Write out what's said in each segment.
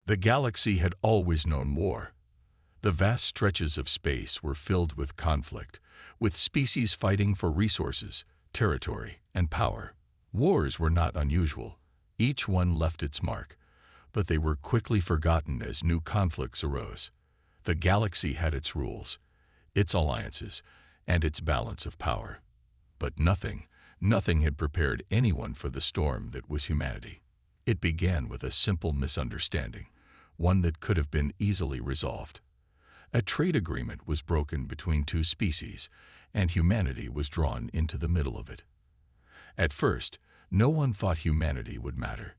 The galaxy had always known war. The vast stretches of space were filled with conflict, with species fighting for resources, territory, and power. Wars were not unusual. Each one left its mark, but they were quickly forgotten as new conflicts arose. The galaxy had its rules, its alliances, and its balance of power. But nothing had prepared anyone for the storm that was humanity. It began with a simple misunderstanding, one that could have been easily resolved. A trade agreement was broken between two species, and humanity was drawn into the middle of it. At first, no one thought humanity would matter.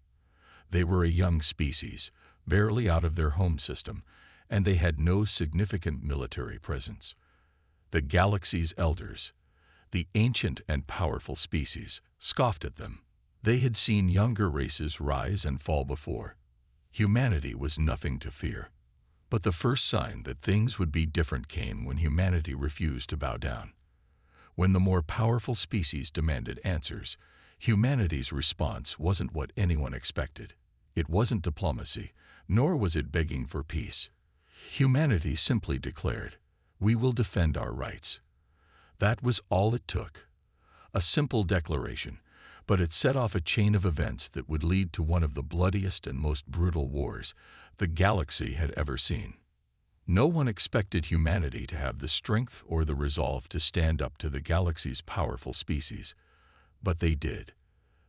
They were a young species, barely out of their home system, and they had no significant military presence. The galaxy's elders, the ancient and powerful species, scoffed at them. They had seen younger races rise and fall before. Humanity was nothing to fear. But the first sign that things would be different came when humanity refused to bow down. When the more powerful species demanded answers, humanity's response wasn't what anyone expected. It wasn't diplomacy, nor was it begging for peace. Humanity simply declared, "We will defend our rights." That was all it took. A simple declaration, but it set off a chain of events that would lead to one of the bloodiest and most brutal wars the galaxy had ever seen. No one expected humanity to have the strength or the resolve to stand up to the galaxy's powerful species, but they did.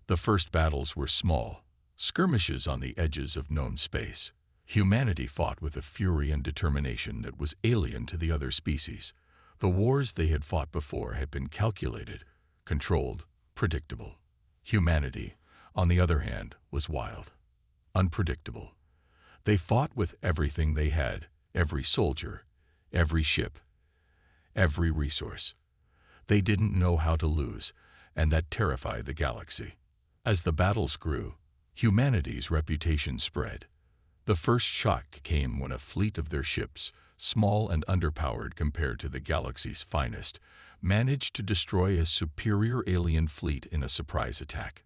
The first battles were small, skirmishes on the edges of known space. Humanity fought with a fury and determination that was alien to the other species. The wars they had fought before had been calculated, controlled, predictable. Humanity, on the other hand, was wild, unpredictable. They fought with everything they had, every soldier, every ship, every resource. They didn't know how to lose, and that terrified the galaxy. As the battles grew, humanity's reputation spread. The first shock came when a fleet of their ships, small and underpowered compared to the galaxy's finest, managed to destroy a superior alien fleet in a surprise attack.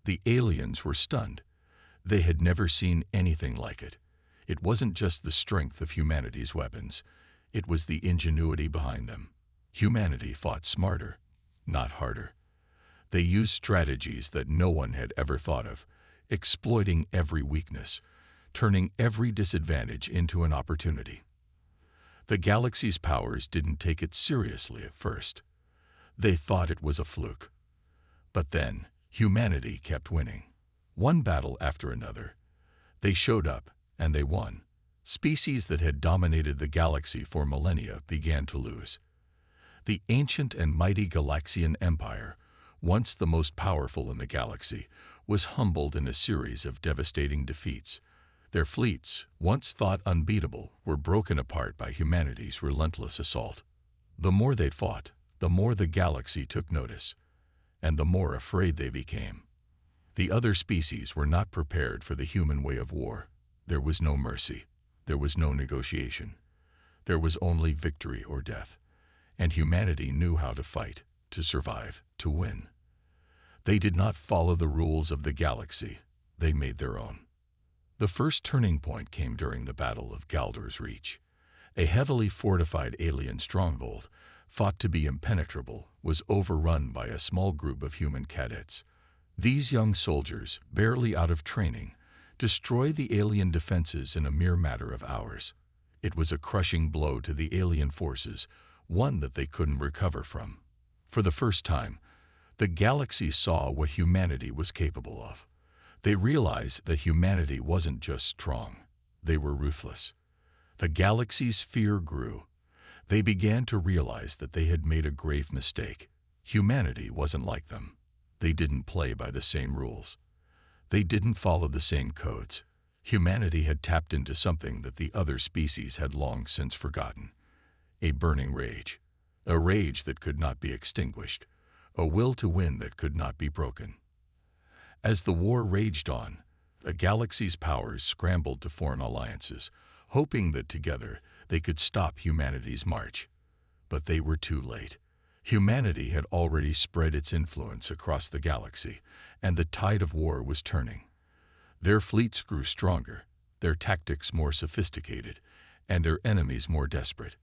The aliens were stunned. They had never seen anything like it. It wasn't just the strength of humanity's weapons. It was the ingenuity behind them. Humanity fought smarter, not harder. They used strategies that no one had ever thought of, exploiting every weakness, turning every disadvantage into an opportunity. The galaxy's powers didn't take it seriously at first. They thought it was a fluke. But then, humanity kept winning. One battle after another. They showed up, and they won. Species that had dominated the galaxy for millennia began to lose. The ancient and mighty Galaxian Empire, once the most powerful in the galaxy, was humbled in a series of devastating defeats. Their fleets, once thought unbeatable, were broken apart by humanity's relentless assault. The more they fought, the more the galaxy took notice, and the more afraid they became. The other species were not prepared for the human way of war. There was no mercy. There was no negotiation. There was only victory or death. And humanity knew how to fight, to survive, to win. They did not follow the rules of the galaxy. They made their own. The first turning point came during the Battle of Galdur's Reach. A heavily fortified alien stronghold, thought to be impenetrable, was overrun by a small group of human cadets. These young soldiers, barely out of training, destroyed the alien defenses in a mere matter of hours. It was a crushing blow to the alien forces, one that they couldn't recover from. For the first time, the galaxy saw what humanity was capable of. They realized that humanity wasn't just strong, they were ruthless. The galaxy's fear grew. They began to realize that they had made a grave mistake. Humanity wasn't like them. They didn't play by the same rules. They didn't follow the same codes. Humanity had tapped into something that the other species had long since forgotten. A burning rage. A rage that could not be extinguished. A will to win that could not be broken. As the war raged on, the galaxy's powers scrambled to form alliances, hoping that together they could stop humanity's march. But they were too late. Humanity had already spread its influence across the galaxy, and the tide of war was turning. Their fleets grew stronger, their tactics more sophisticated, and their enemies more desperate.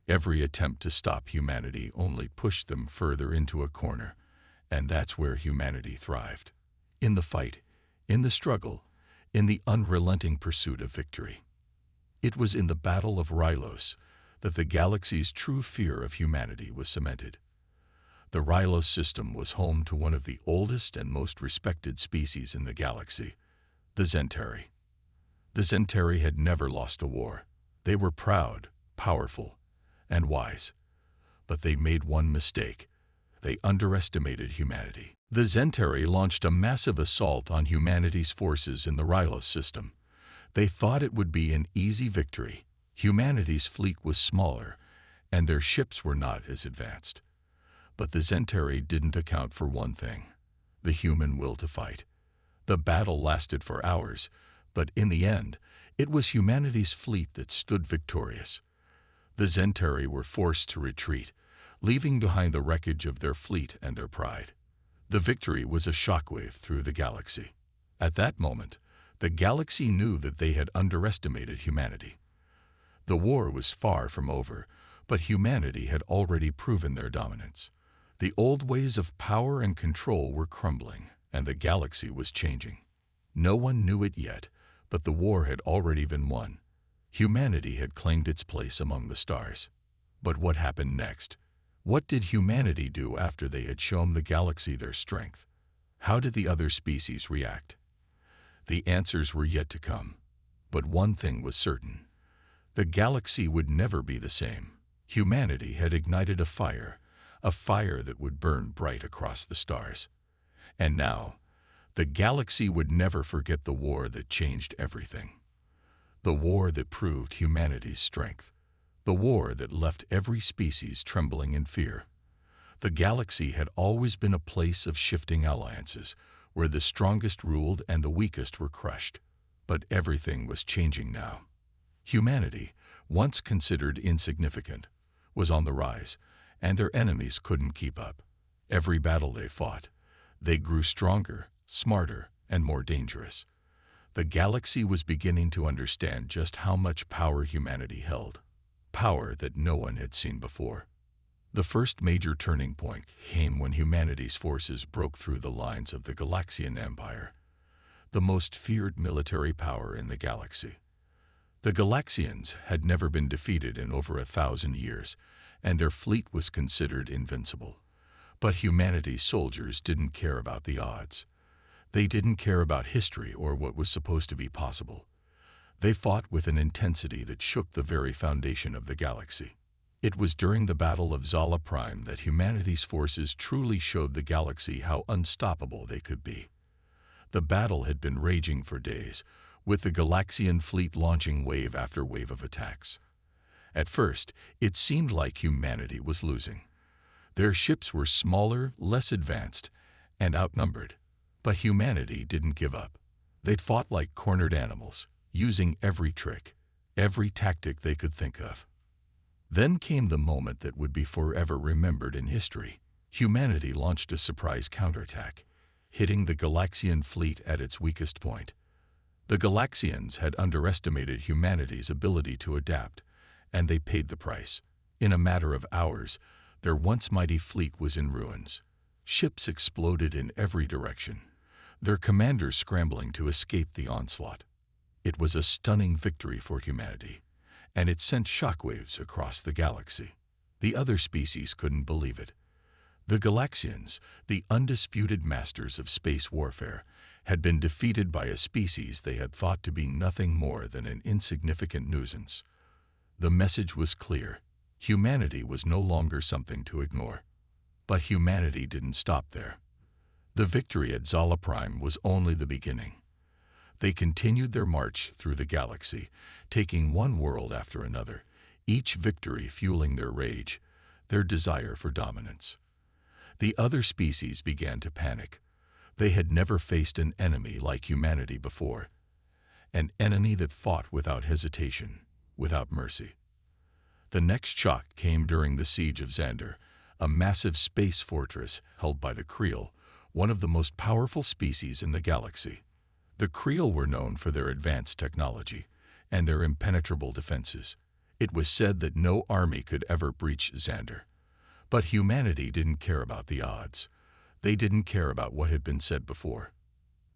Every attempt to stop humanity only pushed them further into a corner, and that's where humanity thrived. In the fight, in the struggle, in the unrelenting pursuit of victory. It was in the Battle of Rylos that the galaxy's true fear of humanity was cemented. The Rylos system was home to one of the oldest and most respected species in the galaxy, the Zentari. The Zentari had never lost a war. They were proud, powerful, and wise. But they made one mistake. They underestimated humanity. The Zentari launched a massive assault on humanity's forces in the Rylos system. They thought it would be an easy victory. Humanity's fleet was smaller, and their ships were not as advanced. But the Zentari didn't account for one thing: the human will to fight. The battle lasted for hours, but in the end, it was humanity's fleet that stood victorious. The Zentari were forced to retreat, leaving behind the wreckage of their fleet and their pride. The victory was a shockwave through the galaxy. At that moment, the galaxy knew that they had underestimated humanity. The war was far from over, but humanity had already proven their dominance. The old ways of power and control were crumbling, and the galaxy was changing. No one knew it yet, but the war had already been won. Humanity had claimed its place among the stars. But what happened next? What did humanity do after they had shown the galaxy their strength? How did the other species react? The answers were yet to come. But one thing was certain: the galaxy would never be the same. Humanity had ignited a fire that would burn bright across the stars. And now, the galaxy would never forget the war that changed everything. The war that proved humanity's strength. The war that left every species trembling in fear. The galaxy had always been a place of shifting alliances, where the strongest ruled and the weakest were crushed. But everything was changing now. Humanity, once considered insignificant, was on the rise, and their enemies couldn't keep up. Every battle they fought, they grew stronger, smarter, and more dangerous. The galaxy was beginning to understand just how much power humanity held. Power that no one had seen before. The first major turning point came when humanity's forces broke through the lines of the Galaxian Empire, the most feared military power in the galaxy. The Galaxians had never been defeated in over 1,000 years, and their fleet was considered invincible. But humanity's soldiers didn't care about the odds. They didn't care about history or what was supposed to be possible. They fought with an intensity that shook the very foundation of the galaxy. It was during the Battle of Zala Prime that humanity's forces truly showed the galaxy how unstoppable they could be. The battle had been raging for days, with the Galaxian fleet launching wave after wave of attacks. At first, it seemed like humanity was losing. Their ships were smaller, less advanced, and outnumbered. But humanity didn't give up. They'd fought like cornered animals, using every trick, every tactic they could think of. Then came the moment that would be forever remembered in history. Humanity launched a surprise counterattack, hitting the Galaxian fleet at its weakest point. The Galaxians had underestimated humanity's ability to adapt, and they paid the price. In a matter of hours, their once mighty fleet was in ruins. Ships exploded in every direction, their commanders scrambling to escape the onslaught. It was a stunning victory for humanity, and it sent shockwaves across the galaxy. The other species couldn't believe it. The Galaxians, the undisputed masters of space warfare, had been defeated by a species they had thought to be nothing more than an insignificant nuisance. The message was clear. Humanity was no longer something to ignore. But humanity didn't stop there. The victory at Zala Prime was only the beginning. They continued their march through the galaxy, taking one world after another, each victory fueling their rage, their desire for dominance. The other species began to panic. They had never faced an enemy like humanity before, an enemy that fought without hesitation, without mercy. The next shock came during the siege of Xander, a massive space fortress held by the Creel, one of the most powerful species in the galaxy. The Creel were known for their advanced technology, and their impenetrable defenses. It was said that no army could ever breach Xander. But humanity didn't care about the odds. They didn't care about what had been said before.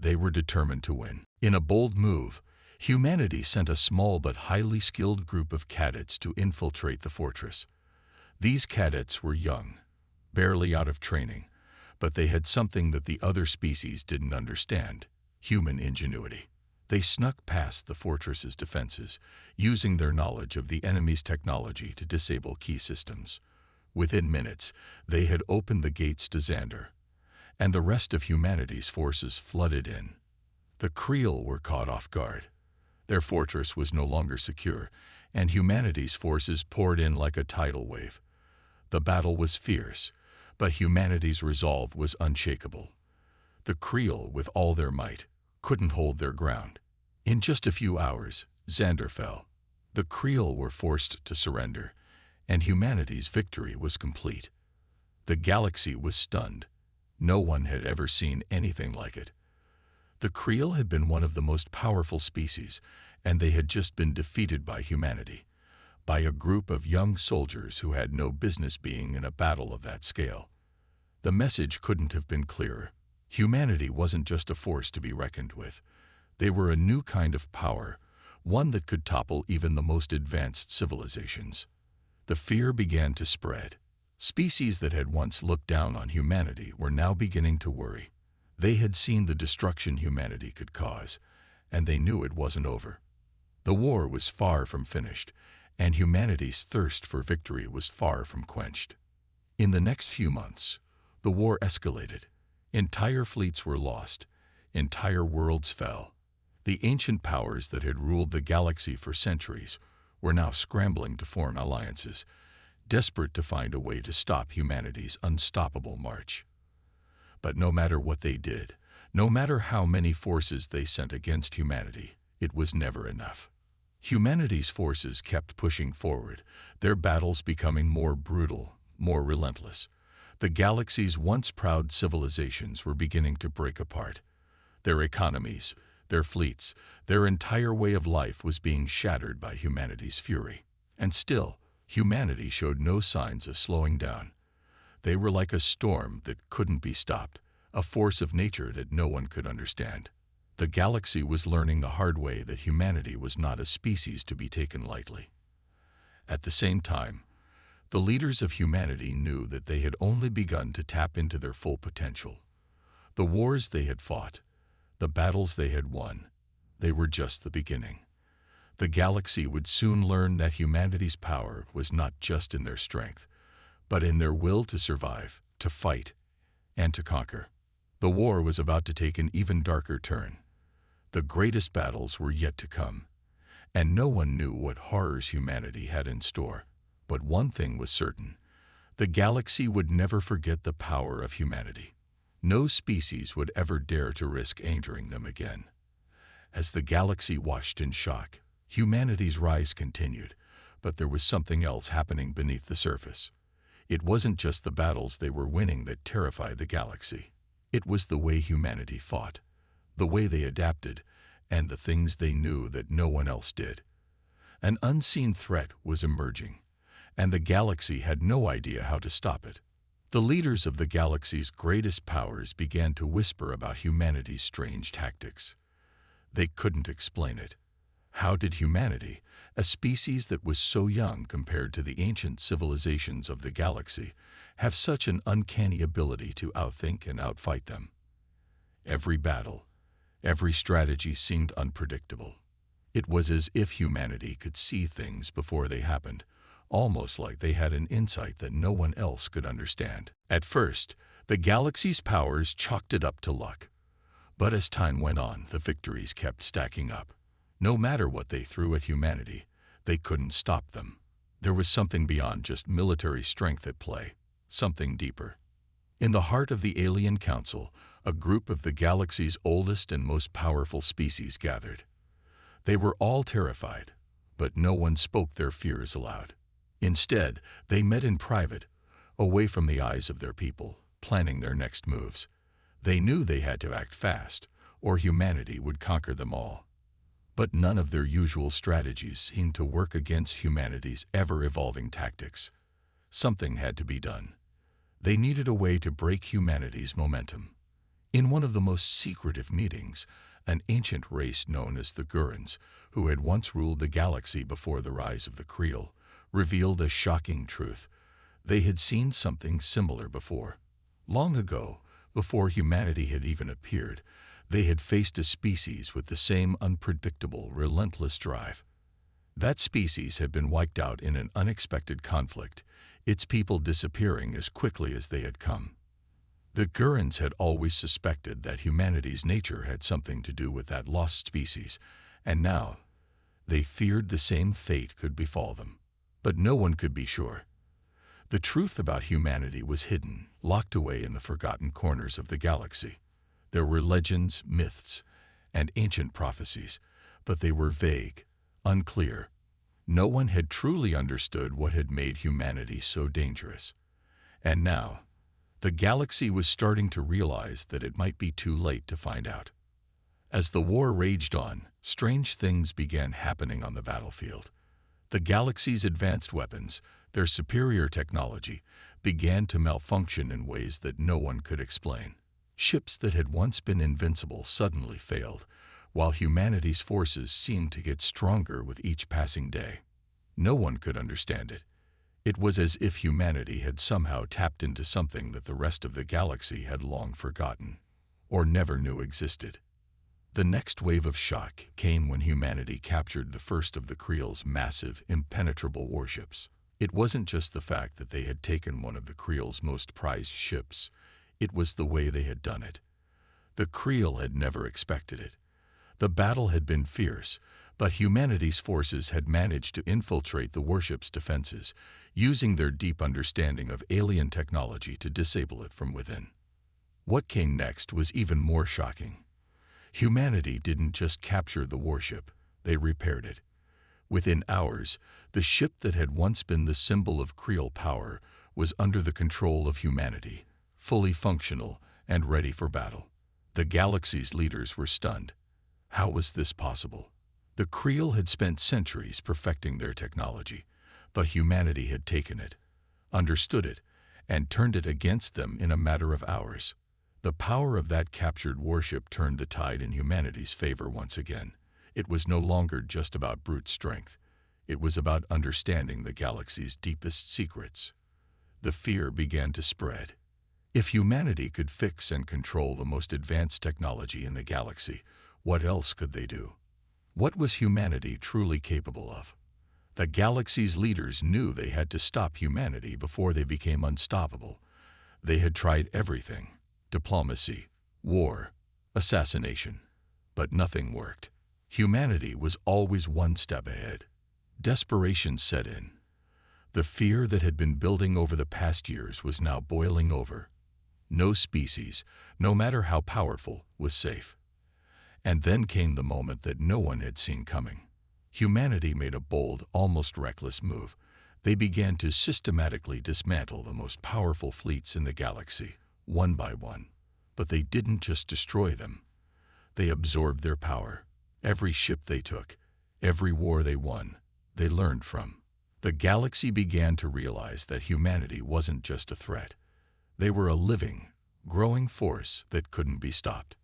They were determined to win. In a bold move, humanity sent a small but highly skilled group of cadets to infiltrate the fortress. These cadets were young, barely out of training, but they had something that the other species didn't understand: human ingenuity. They snuck past the fortress's defenses, using their knowledge of the enemy's technology to disable key systems. Within minutes, they had opened the gates to Xander, and the rest of humanity's forces flooded in. The Creel were caught off guard. Their fortress was no longer secure, and humanity's forces poured in like a tidal wave. The battle was fierce, but humanity's resolve was unshakable. The Creel, with all their might, couldn't hold their ground. In just a few hours, Xander fell. The Creel were forced to surrender, and humanity's victory was complete. The galaxy was stunned. No one had ever seen anything like it. The Creel had been one of the most powerful species, and they had just been defeated by humanity, by a group of young soldiers who had no business being in a battle of that scale. The message couldn't have been clearer. Humanity wasn't just a force to be reckoned with. They were a new kind of power, one that could topple even the most advanced civilizations. The fear began to spread. Species that had once looked down on humanity were now beginning to worry. They had seen the destruction humanity could cause, and they knew it wasn't over. The war was far from finished, and humanity's thirst for victory was far from quenched. In the next few months, the war escalated. Entire fleets were lost. Entire worlds fell. The ancient powers that had ruled the galaxy for centuries were now scrambling to form alliances, desperate to find a way to stop humanity's unstoppable march. But no matter what they did, no matter how many forces they sent against humanity, it was never enough. Humanity's forces kept pushing forward, their battles becoming more brutal, more relentless. The galaxy's once proud civilizations were beginning to break apart. Their economies, their fleets, their entire way of life was being shattered by humanity's fury. And still, humanity showed no signs of slowing down. They were like a storm that couldn't be stopped, a force of nature that no one could understand. The galaxy was learning the hard way that humanity was not a species to be taken lightly. At the same time, the leaders of humanity knew that they had only begun to tap into their full potential. The wars they had fought, the battles they had won, they were just the beginning. The galaxy would soon learn that humanity's power was not just in their strength, but in their will to survive, to fight, and to conquer. The war was about to take an even darker turn. The greatest battles were yet to come, and no one knew what horrors humanity had in store. But one thing was certain: the galaxy would never forget the power of humanity. No species would ever dare to risk entering them again. As the galaxy watched in shock, humanity's rise continued, but there was something else happening beneath the surface. It wasn't just the battles they were winning that terrified the galaxy. It was the way humanity fought, the way they adapted, and the things they knew that no one else did. An unseen threat was emerging, and the galaxy had no idea how to stop it. The leaders of the galaxy's greatest powers began to whisper about humanity's strange tactics. They couldn't explain it. How did humanity, a species that was so young compared to the ancient civilizations of the galaxy, have such an uncanny ability to outthink and outfight them? Every battle, every strategy seemed unpredictable. It was as if humanity could see things before they happened, almost like they had an insight that no one else could understand. At first, the galaxy's powers chalked it up to luck. But as time went on, the victories kept stacking up. No matter what they threw at humanity, they couldn't stop them. There was something beyond just military strength at play, something deeper. In the heart of the Alien Council, a group of the galaxy's oldest and most powerful species gathered. They were all terrified, but no one spoke their fears aloud. Instead, they met in private, away from the eyes of their people, planning their next moves. They knew they had to act fast, or humanity would conquer them all. But none of their usual strategies seemed to work against humanity's ever-evolving tactics. Something had to be done. They needed a way to break humanity's momentum. In one of the most secretive meetings, an ancient race known as the Gurans, who had once ruled the galaxy before the rise of the Creel, revealed a shocking truth. They had seen something similar before. Long ago, before humanity had even appeared, they had faced a species with the same unpredictable, relentless drive. That species had been wiped out in an unexpected conflict, its people disappearing as quickly as they had come. The Gurans had always suspected that humanity's nature had something to do with that lost species, and now they feared the same fate could befall them. But no one could be sure. The truth about humanity was hidden, locked away in the forgotten corners of the galaxy. There were legends, myths, and ancient prophecies, but they were vague, unclear. No one had truly understood what had made humanity so dangerous. And now, the galaxy was starting to realize that it might be too late to find out. As the war raged on, strange things began happening on the battlefield. The galaxy's advanced weapons, their superior technology, began to malfunction in ways that no one could explain. Ships that had once been invincible suddenly failed, while humanity's forces seemed to get stronger with each passing day. No one could understand it. It was as if humanity had somehow tapped into something that the rest of the galaxy had long forgotten, or never knew existed. The next wave of shock came when humanity captured the first of the Creel's massive, impenetrable warships. It wasn't just the fact that they had taken one of the Creel's most prized ships, it was the way they had done it. The Creel had never expected it. The battle had been fierce, but humanity's forces had managed to infiltrate the warship's defenses, using their deep understanding of alien technology to disable it from within. What came next was even more shocking. Humanity didn't just capture the warship, they repaired it. Within hours, the ship that had once been the symbol of Creel power was under the control of humanity, fully functional and ready for battle. The galaxy's leaders were stunned. How was this possible? The Creel had spent centuries perfecting their technology, but humanity had taken it, understood it, and turned it against them in a matter of hours. The power of that captured warship turned the tide in humanity's favor once again. It was no longer just about brute strength. It was about understanding the galaxy's deepest secrets. The fear began to spread. If humanity could fix and control the most advanced technology in the galaxy, what else could they do? What was humanity truly capable of? The galaxy's leaders knew they had to stop humanity before they became unstoppable. They had tried everything: diplomacy, war, assassination. But nothing worked. Humanity was always one step ahead. Desperation set in. The fear that had been building over the past years was now boiling over. No species, no matter how powerful, was safe. And then came the moment that no one had seen coming. Humanity made a bold, almost reckless move. They began to systematically dismantle the most powerful fleets in the galaxy, one by one. But they didn't just destroy them. They absorbed their power. Every ship they took, every war they won, they learned from. The galaxy began to realize that humanity wasn't just a threat. They were a living, growing force that couldn't be stopped.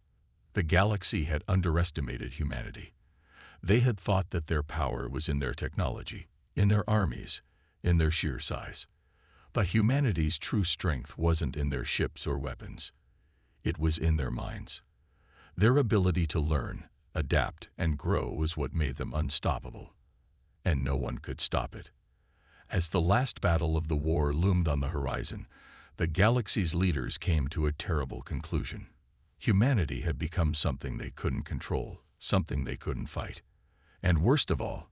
The galaxy had underestimated humanity. They had thought that their power was in their technology, in their armies, in their sheer size. But humanity's true strength wasn't in their ships or weapons. It was in their minds. Their ability to learn, adapt, and grow was what made them unstoppable. And no one could stop it. As the last battle of the war loomed on the horizon, the galaxy's leaders came to a terrible conclusion. Humanity had become something they couldn't control, something they couldn't fight. And worst of all,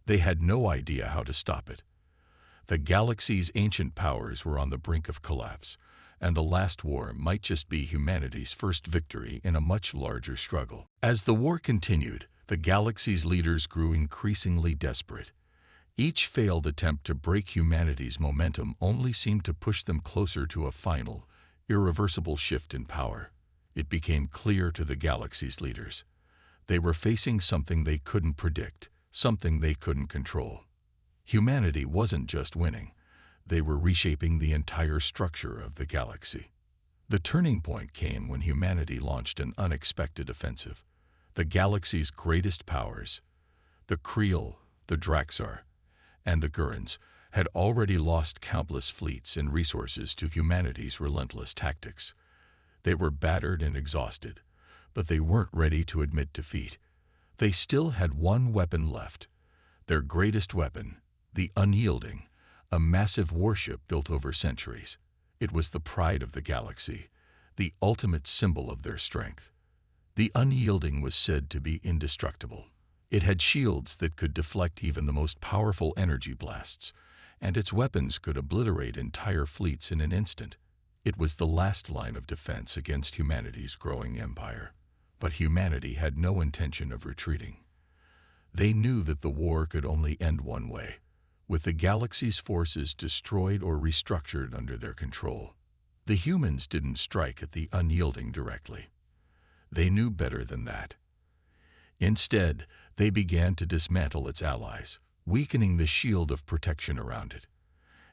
they had no idea how to stop it. The galaxy's ancient powers were on the brink of collapse, and the last war might just be humanity's first victory in a much larger struggle. As the war continued, the galaxy's leaders grew increasingly desperate. Each failed attempt to break humanity's momentum only seemed to push them closer to a final, irreversible shift in power. It became clear to the galaxy's leaders. They were facing something they couldn't predict, something they couldn't control. Humanity wasn't just winning. They were reshaping the entire structure of the galaxy. The turning point came when humanity launched an unexpected offensive. The galaxy's greatest powers, the Creel, the Draxar, and the Gurans, had already lost countless fleets and resources to humanity's relentless tactics. They were battered and exhausted, but they weren't ready to admit defeat. They still had one weapon left, their greatest weapon, the Unyielding, a massive warship built over centuries. It was the pride of the galaxy, the ultimate symbol of their strength. The Unyielding was said to be indestructible. It had shields that could deflect even the most powerful energy blasts, and its weapons could obliterate entire fleets in an instant. It was the last line of defense against humanity's growing empire. But humanity had no intention of retreating. They knew that the war could only end one way, with the galaxy's forces destroyed or restructured under their control. The humans didn't strike at the Unyielding directly. They knew better than that. Instead, they began to dismantle its allies, weakening the shield of protection around it.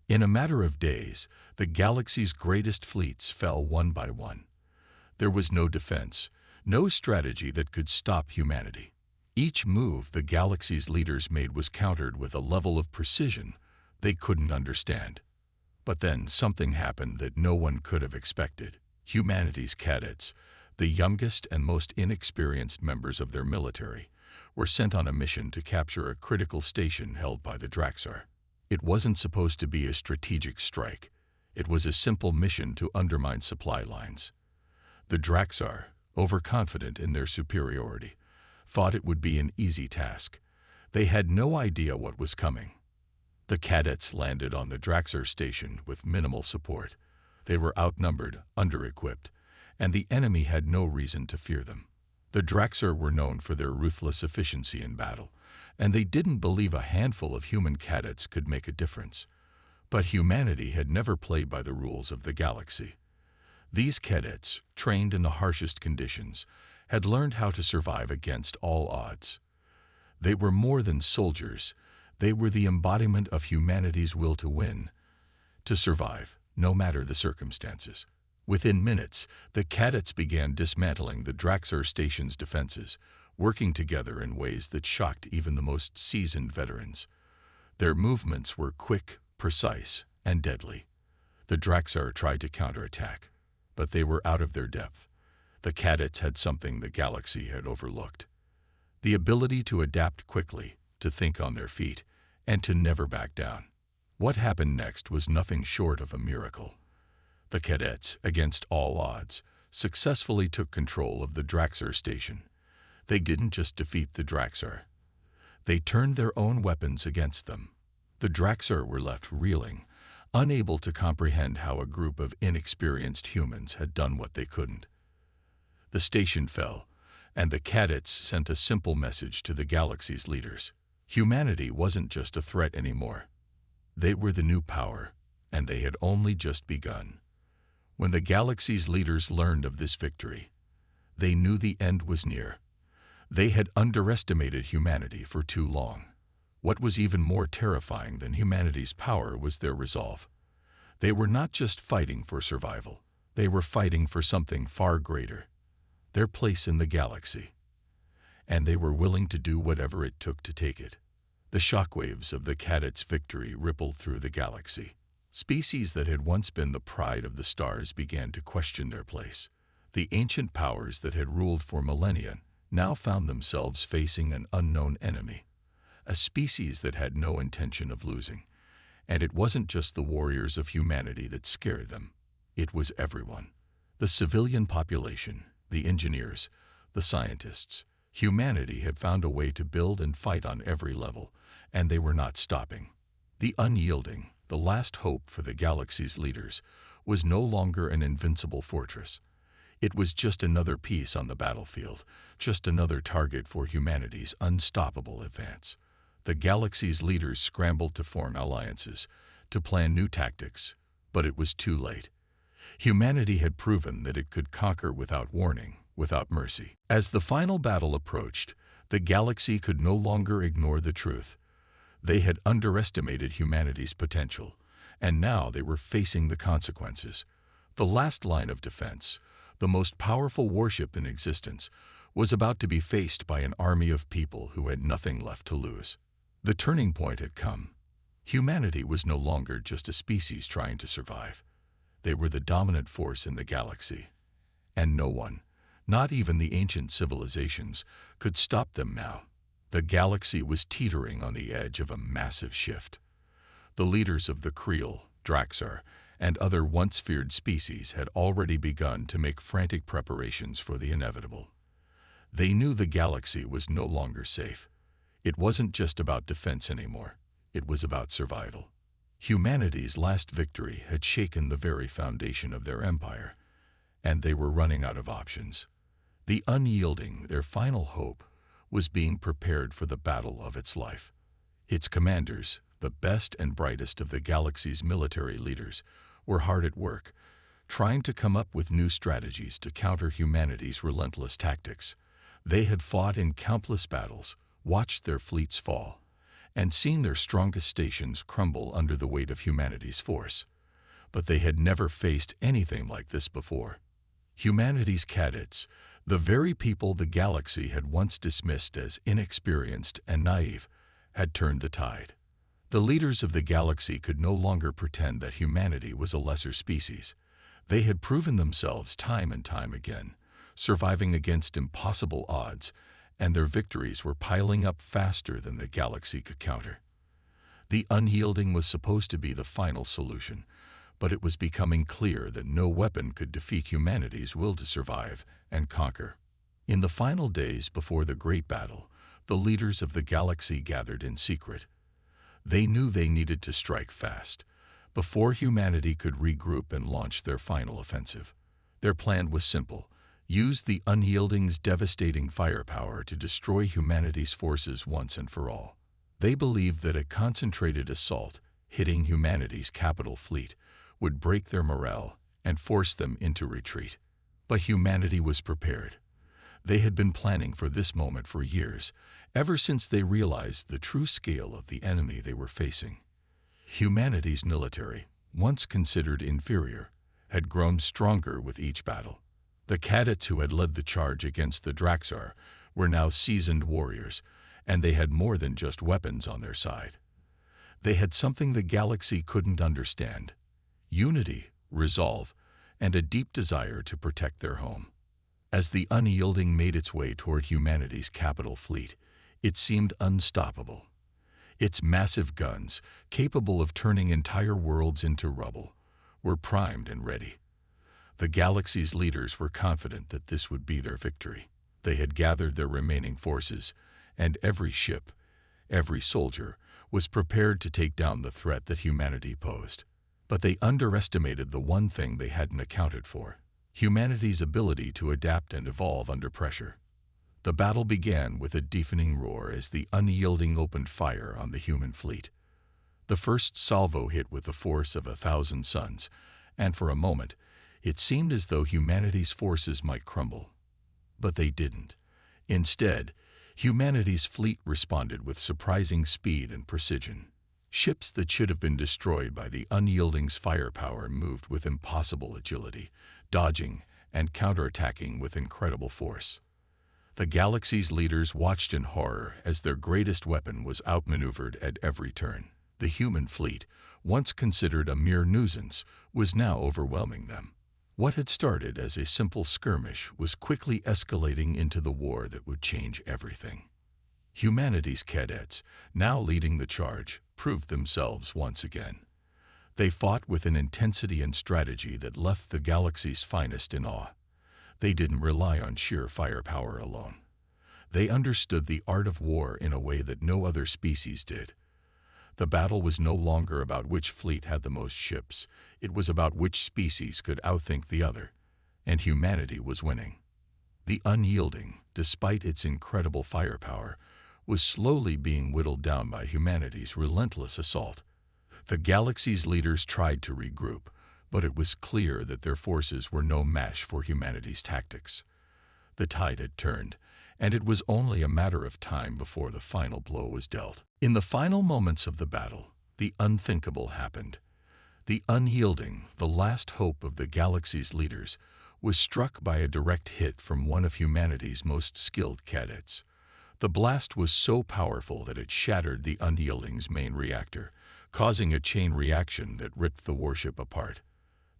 In a matter of days, the galaxy's greatest fleets fell one by one. There was no defense, no strategy that could stop humanity. Each move the galaxy's leaders made was countered with a level of precision they couldn't understand. But then something happened that no one could have expected. Humanity's cadets, the youngest and most inexperienced members of their military, were sent on a mission to capture a critical station held by the Draxar. It wasn't supposed to be a strategic strike. It was a simple mission to undermine supply lines. The Draxar, overconfident in their superiority, thought it would be an easy task. They had no idea what was coming. The cadets landed on the Draxar station with minimal support. They were outnumbered, under-equipped, and the enemy had no reason to fear them. The Draxar were known for their ruthless efficiency in battle, and they didn't believe a handful of human cadets could make a difference. But humanity had never played by the rules of the galaxy. These cadets, trained in the harshest conditions, had learned how to survive against all odds. They were more than soldiers. They were the embodiment of humanity's will to win, to survive, no matter the circumstances. Within minutes, the cadets began dismantling the Draxar station's defenses, working together in ways that shocked even the most seasoned veterans. Their movements were quick, precise, and deadly. The Draxar tried to counterattack, but they were out of their depth. The cadets had something the galaxy had overlooked: the ability to adapt quickly, to think on their feet, and to never back down. What happened next was nothing short of a miracle. The cadets, against all odds, successfully took control of the Draxar station. They didn't just defeat the Draxar. They turned their own weapons against them. The Draxar were left reeling, unable to comprehend how a group of inexperienced humans had done what they couldn't. The station fell, and the cadets sent a simple message to the galaxy's leaders. Humanity wasn't just a threat anymore. They were the new power, and they had only just begun. When the galaxy's leaders learned of this victory, they knew the end was near. They had underestimated humanity for too long. What was even more terrifying than humanity's power was their resolve. They were not just fighting for survival. They were fighting for something far greater: their place in the galaxy. And they were willing to do whatever it took to take it. The shockwaves of the cadets' victory rippled through the galaxy. Species that had once been the pride of the stars began to question their place. The ancient powers that had ruled for millennia now found themselves facing an unknown enemy, a species that had no intention of losing. And it wasn't just the warriors of humanity that scared them. It was everyone. The civilian population, the engineers, the scientists. Humanity had found a way to build and fight on every level, and they were not stopping. The Unyielding, the last hope for the galaxy's leaders, was no longer an invincible fortress. It was just another piece on the battlefield, just another target for humanity's unstoppable advance. The galaxy's leaders scrambled to form alliances, to plan new tactics, but it was too late. Humanity had proven that it could conquer without warning, without mercy. As the final battle approached, the galaxy could no longer ignore the truth. They had underestimated humanity's potential, and now they were facing the consequences. The last line of defense, the most powerful warship in existence, was about to be faced by an army of people who had nothing left to lose. The turning point had come. Humanity was no longer just a species trying to survive. They were the dominant force in the galaxy, and no one, not even the ancient civilizations, could stop them now. The galaxy was teetering on the edge of a massive shift. The leaders of the Creel, Draxar, and other once-feared species had already begun to make frantic preparations for the inevitable. They knew the galaxy was no longer safe. It wasn't just about defense anymore. It was about survival. Humanity's last victory had shaken the very foundation of their empire, and they were running out of options. The unyielding, their final hope, was being prepared for the battle of its life. Its commanders, the best and brightest of the galaxy's military leaders, were hard at work, trying to come up with new strategies to counter humanity's relentless tactics. They had fought in countless battles, watched their fleets fall, and seen their strongest stations crumble under the weight of humanity's force. But they had never faced anything like this before. Humanity's cadets, the very people the galaxy had once dismissed as inexperienced and naive, had turned the tide. The leaders of the galaxy could no longer pretend that humanity was a lesser species. They had proven themselves time and time again, surviving against impossible odds, and their victories were piling up faster than the galaxy could counter. The unyielding was supposed to be the final solution, but it was becoming clear that no weapon could defeat humanity's will to survive and conquer. In the final days before the great battle, the leaders of the galaxy gathered in secret. They knew they needed to strike fast, before humanity could regroup and launch their final offensive. Their plan was simple: use the unyielding's devastating firepower to destroy humanity's forces once and for all. They believed that a concentrated assault, hitting humanity's capital fleet, would break their morale and force them into retreat. But humanity was prepared. They had been planning for this moment for years, ever since they realized the true scale of the enemy they were facing. Humanity's military, once considered inferior, had grown stronger with each battle. The cadets who had led the charge against the Draxar were now seasoned warriors, and they had more than just weapons on their side. They had something the galaxy couldn't understand: unity, resolve, and a deep desire to protect their home. As the unyielding made its way toward humanity's capital fleet, it seemed unstoppable. Its massive guns, capable of turning entire worlds into rubble, were primed and ready. The galaxy's leaders were confident that this would be their victory. They had gathered their remaining forces, and every ship, every soldier, was prepared to take down the threat that humanity posed. But they underestimated the one thing they hadn't accounted for: humanity's ability to adapt and evolve under pressure. The battle began with a deafening roar as the unyielding opened fire on the human fleet. The first salvo hit with the force of 1,000 suns, and for a moment, it seemed as though humanity's forces might crumble. But they didn't. Instead, humanity's fleet responded with surprising speed and precision. Ships that should have been destroyed by the unyielding's firepower moved with impossible agility, dodging and counterattacking with incredible force. The galaxy's leaders watched in horror as their greatest weapon was outmaneuvered at every turn. The human fleet, once considered a mere nuisance, was now overwhelming them. What had started as a simple skirmish was quickly escalating into the war that would change everything. Humanity's cadets, now leading the charge, proved themselves once again. They fought with an intensity and strategy that left the galaxy's finest in awe. They didn't rely on sheer firepower alone. They understood the art of war in a way that no other species did. The battle was no longer about which fleet had the most ships. It was about which species could outthink the other, and humanity was winning. The unyielding, despite its incredible firepower, was slowly being whittled down by humanity's relentless assault. The galaxy's leaders tried to regroup, but it was clear that their forces were no match for humanity's tactics. The tide had turned, and it was only a matter of time before the final blow was dealt. In the final moments of the battle, the unthinkable happened. The unyielding, the last hope of the galaxy's leaders, was struck by a direct hit from one of humanity's most skilled cadets. The blast was so powerful that it shattered the unyielding's main reactor, causing a chain reaction that ripped the warship apart.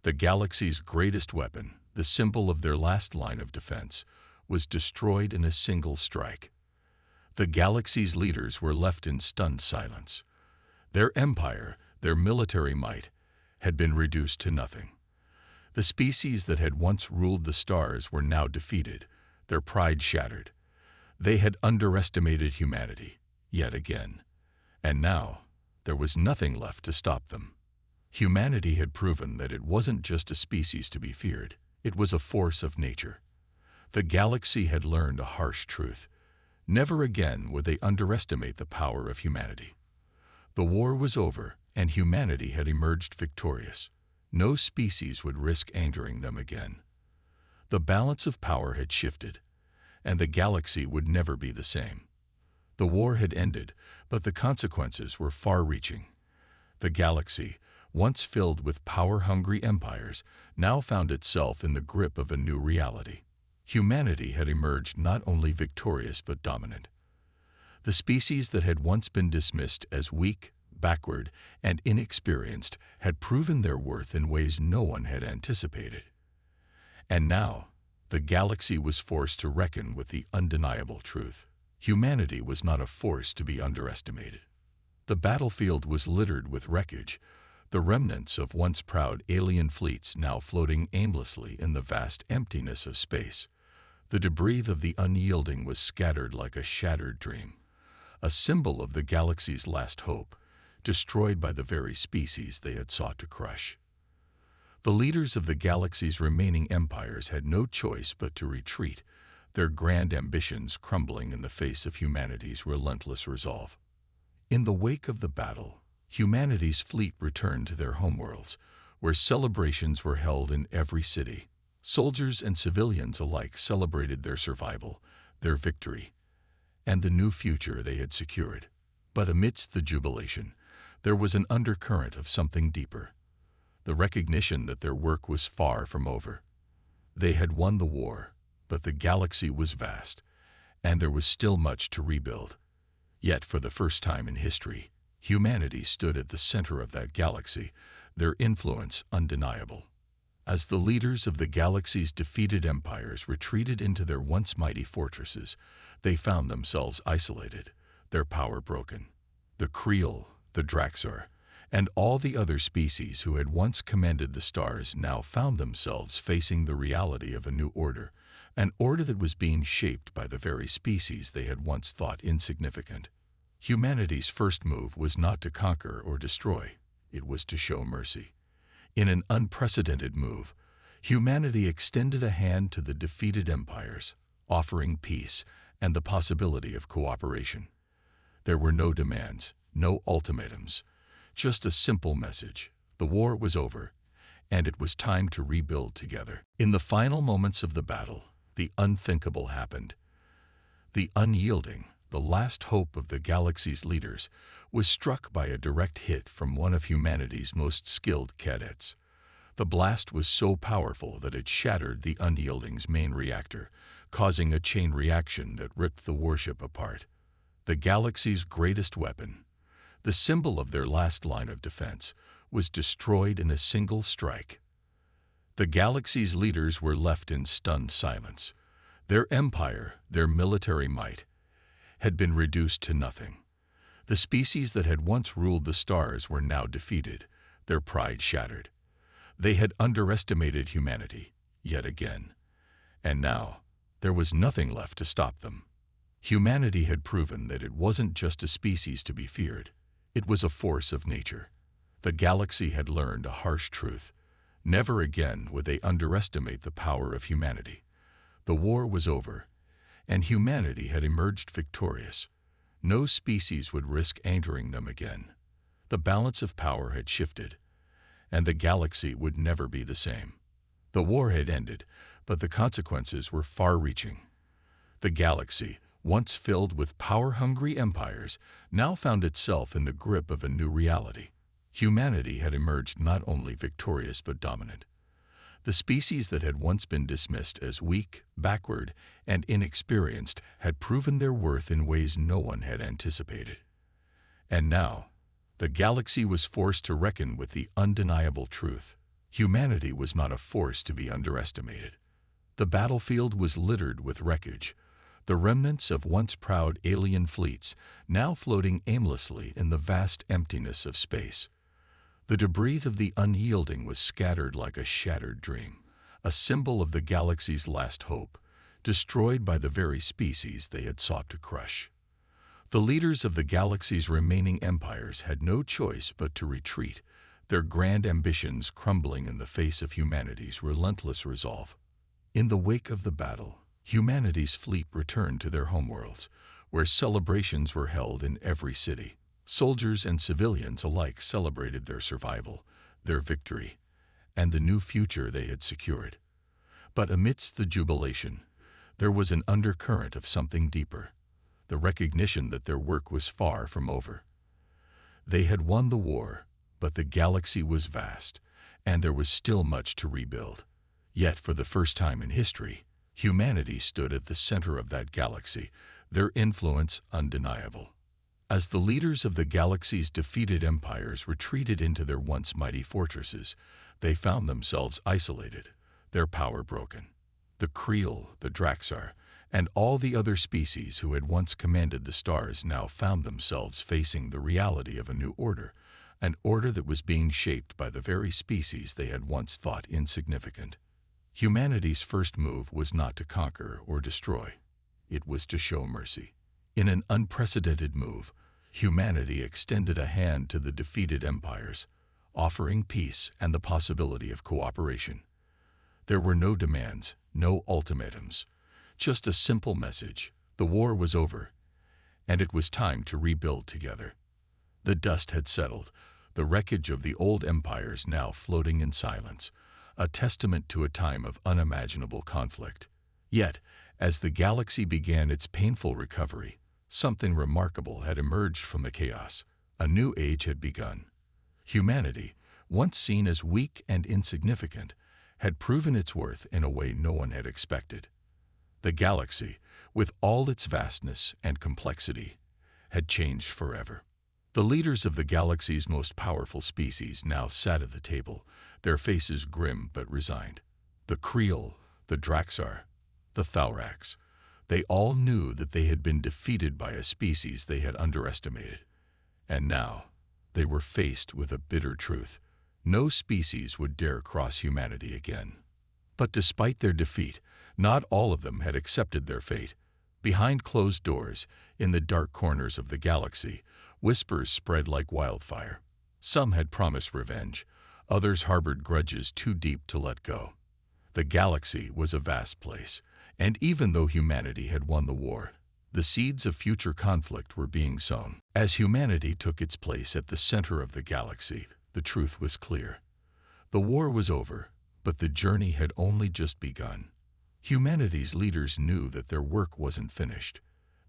The galaxy's greatest weapon, the symbol of their last line of defense, was destroyed in a single strike. The galaxy's leaders were left in stunned silence. Their empire, their military might, had been reduced to nothing. The species that had once ruled the stars were now defeated, their pride shattered. They had underestimated humanity, yet again. And now, there was nothing left to stop them. Humanity had proven that it wasn't just a species to be feared, it was a force of nature. The galaxy had learned a harsh truth. Never again would they underestimate the power of humanity. The war was over, and humanity had emerged victorious. No species would risk angering them again. The balance of power had shifted, and the galaxy would never be the same. The war had ended, but the consequences were far-reaching. The galaxy, once filled with power-hungry empires, now found itself in the grip of a new reality. Humanity had emerged not only victorious but dominant. The species that had once been dismissed as weak, backward, and inexperienced had proven their worth in ways no one had anticipated. And now, the galaxy was forced to reckon with the undeniable truth. Humanity was not a force to be underestimated. The battlefield was littered with wreckage, the remnants of once proud alien fleets now floating aimlessly in the vast emptiness of space. The debris of the unyielding was scattered like a shattered dream, a symbol of the galaxy's last hope, destroyed by the very species they had sought to crush. The leaders of the galaxy's remaining empires had no choice but to retreat, their grand ambitions crumbling in the face of humanity's relentless resolve. In the wake of the battle, humanity's fleet returned to their homeworlds, where celebrations were held in every city. Soldiers and civilians alike celebrated their survival, their victory, and the new future they had secured. But amidst the jubilation, there was an undercurrent of something deeper, the recognition that their work was far from over. They had won the war, but the galaxy was vast, and there was still much to rebuild. Yet for the first time in history, humanity stood at the center of that galaxy, their influence undeniable. As the leaders of the galaxy's defeated empires retreated into their once mighty fortresses, they found themselves isolated, their power broken. The Creel, the Draxar, and all the other species who had once commanded the stars now found themselves facing the reality of a new order, an order that was being shaped by the very species they had once thought insignificant. Humanity's first move was not to conquer or destroy, it was to show mercy. In an unprecedented move, humanity extended a hand to the defeated empires, offering peace and the possibility of cooperation. There were no demands, no ultimatums, just a simple message. The war was over, and it was time to rebuild together. In the final moments of the battle, the unthinkable happened. The unyielding, the last hope of the galaxy's leaders, was struck by a direct hit from one of humanity's most skilled cadets. The blast was so powerful that it shattered the unyielding's main reactor, causing a chain reaction that ripped the warship apart. The galaxy's greatest weapon, the symbol of their last line of defense, was destroyed in a single strike. The galaxy's leaders were left in stunned silence. Their empire, their military might, had been reduced to nothing. The species that had once ruled the stars were now defeated, their pride shattered. They had underestimated humanity, yet again. And now, there was nothing left to stop them. Humanity had proven that it wasn't just a species to be feared, it was a force of nature. The galaxy had learned a harsh truth. Never again would they underestimate the power of humanity. The war was over, and humanity had emerged victorious. No species would risk angering them again. The balance of power had shifted, and the galaxy would never be the same. The war had ended, but the consequences were far-reaching. The galaxy, once filled with power-hungry empires, now found itself in the grip of a new reality. Humanity had emerged not only victorious but dominant. The species that had once been dismissed as weak, backward, and inexperienced had proven their worth in ways no one had anticipated. And now, the galaxy was forced to reckon with the undeniable truth. Humanity was not a force to be underestimated. The battlefield was littered with wreckage, the remnants of once proud alien fleets now floating aimlessly in the vast emptiness of space. The debris of the unyielding was scattered like a shattered dream, a symbol of the galaxy's last hope, destroyed by the very species they had sought to crush. The leaders of the galaxy's remaining empires had no choice but to retreat, their grand ambitions crumbling in the face of humanity's relentless resolve. In the wake of the battle, humanity's fleet returned to their homeworlds, where celebrations were held in every city. Soldiers and civilians alike celebrated their survival, their victory, and the new future they had secured. But amidst the jubilation, there was an undercurrent of something deeper, the recognition that their work was far from over. They had won the war, but the galaxy was vast, and there was still much to rebuild. Yet, for the first time in history, humanity stood at the center of that galaxy, their influence undeniable. As the leaders of the galaxy's defeated empires retreated into their once mighty fortresses, they found themselves isolated, their power broken. The Creel, the Draxar, and all the other species who had once commanded the stars now found themselves facing the reality of a new order, an order that was being shaped by the very species they had once thought insignificant. Humanity's first move was not to conquer or destroy. It was to show mercy. In an unprecedented move, humanity extended a hand to the defeated empires, offering peace and the possibility of cooperation. There were no demands, no ultimatums, just a simple message: the war was over, and it was time to rebuild together. The dust had settled, the wreckage of the old empires now floating in silence, a testament to a time of unimaginable conflict. Yet, as the galaxy began its painful recovery, something remarkable had emerged from the chaos. A new age had begun. Humanity, once seen as weak and insignificant, had proven its worth in a way no one had expected. The galaxy, with all its vastness and complexity, had changed forever. The leaders of the galaxy's most powerful species now sat at the table, their faces grim but resigned. The Creel, the Draxar, the Thaurax, they all knew that they had been defeated by a species they had underestimated. And now, they were faced with a bitter truth: no species would dare cross humanity again. But despite their defeat, not all of them had accepted their fate. Behind closed doors, in the dark corners of the galaxy, whispers spread like wildfire. Some had promised revenge, others harbored grudges too deep to let go. The galaxy was a vast place, and even though humanity had won the war, the seeds of future conflict were being sown. As humanity took its place at the center of the galaxy, the truth was clear. The war was over, but the journey had only just begun. Humanity's leaders knew that their work wasn't finished.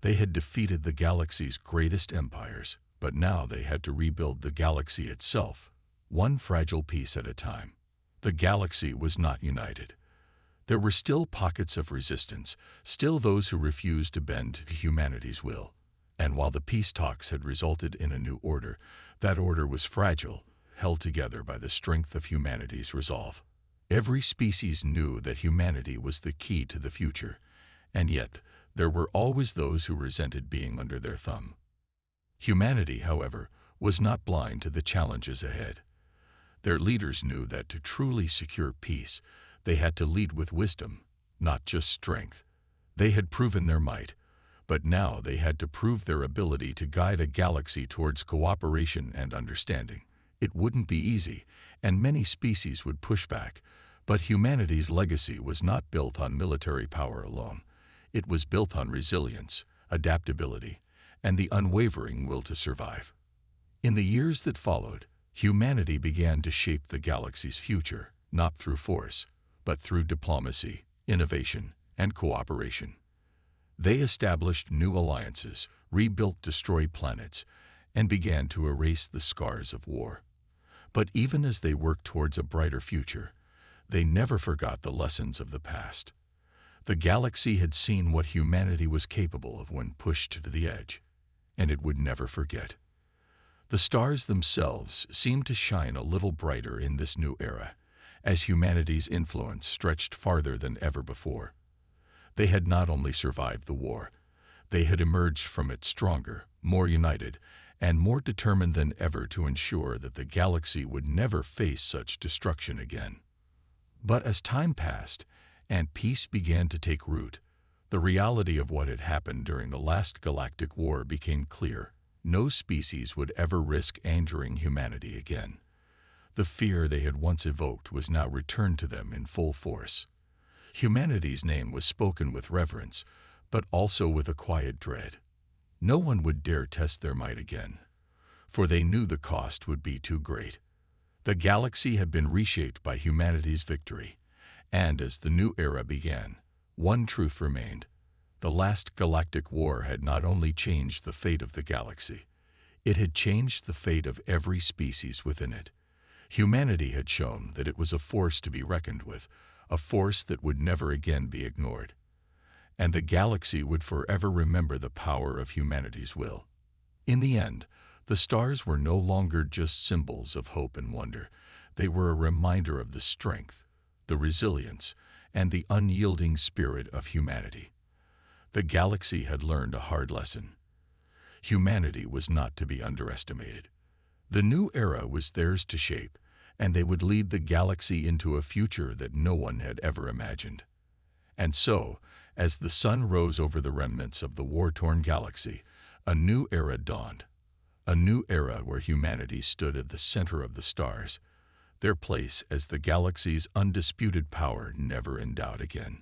They had defeated the galaxy's greatest empires, but now they had to rebuild the galaxy itself, one fragile piece at a time. The galaxy was not united. There were still pockets of resistance, still those who refused to bend to humanity's will. And while the peace talks had resulted in a new order, that order was fragile, held together by the strength of humanity's resolve. Every species knew that humanity was the key to the future, and yet there were always those who resented being under their thumb. Humanity, however, was not blind to the challenges ahead. Their leaders knew that to truly secure peace, they had to lead with wisdom, not just strength. They had proven their might, but now they had to prove their ability to guide a galaxy towards cooperation and understanding. It wouldn't be easy, and many species would push back, but humanity's legacy was not built on military power alone. It was built on resilience, adaptability, and the unwavering will to survive. In the years that followed, humanity began to shape the galaxy's future, not through force, but through diplomacy, innovation, and cooperation. They established new alliances, rebuilt destroyed planets, and began to erase the scars of war. But even as they worked towards a brighter future, they never forgot the lessons of the past. The galaxy had seen what humanity was capable of when pushed to the edge, and it would never forget. The stars themselves seemed to shine a little brighter in this new era, as humanity's influence stretched farther than ever before. They had not only survived the war, they had emerged from it stronger, more united, and more determined than ever to ensure that the galaxy would never face such destruction again. But as time passed, and peace began to take root, the reality of what had happened during the last galactic war became clear. No species would ever risk angering humanity again. The fear they had once evoked was now returned to them in full force. Humanity's name was spoken with reverence, but also with a quiet dread. No one would dare test their might again, for they knew the cost would be too great. The galaxy had been reshaped by humanity's victory, and as the new era began, one truth remained. The last galactic war had not only changed the fate of the galaxy, it had changed the fate of every species within it. Humanity had shown that it was a force to be reckoned with, a force that would never again be ignored. And the galaxy would forever remember the power of humanity's will. In the end, the stars were no longer just symbols of hope and wonder. They were a reminder of the strength, the resilience, and the unyielding spirit of humanity. The galaxy had learned a hard lesson. Humanity was not to be underestimated. The new era was theirs to shape, and they would lead the galaxy into a future that no one had ever imagined. And so, as the sun rose over the remnants of the war-torn galaxy, a new era dawned. A new era where humanity stood at the center of the stars, their place as the galaxy's undisputed power never in doubt again.